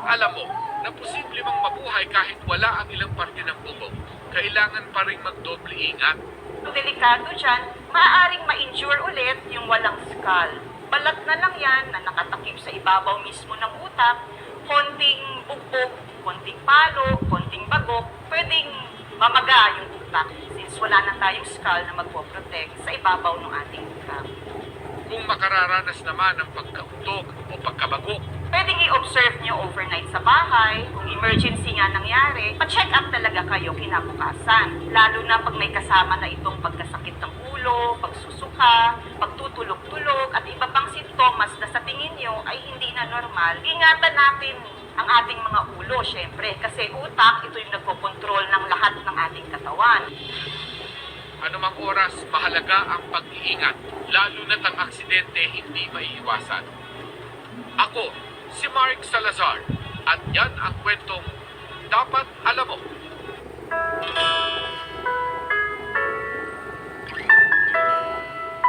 At alam mo na posible mang mabuhay kahit wala ang ilang parte ng bubong. Kailangan pa rin magdoble ingat. Ang delikado dyan, maaaring ma-injure ulit yung walang skull. Balat na lang yan na nakatakip sa ibabaw mismo ng utak, konting bugbog, konting palo, konting bagok, pwedeng mamaga yung utak since wala na tayong skull na magpoprotect sa ibabaw ng ating utak. Kung makararanas naman ng pagkauntog o pagkabagok, Pwedeng i-observe nyo overnight sa bahay. Kung emergency nga nangyari, pa-check up talaga kayo kinabukasan. Lalo na pag may kasama na itong pagkasakit ng ulo, pagsusuka, pagtutulog-tulog, at iba pang sintomas na sa tingin nyo ay hindi na normal. Ingatan natin ang ating mga ulo, syempre, kasi utak, ito yung nagkokontrol ng lahat ng ating katawan. anumang oras mahalaga ang pag-iingat, lalo na't ang aksidente hindi maiiwasan. Ako, si Mark Salazar, at yan ang kwentong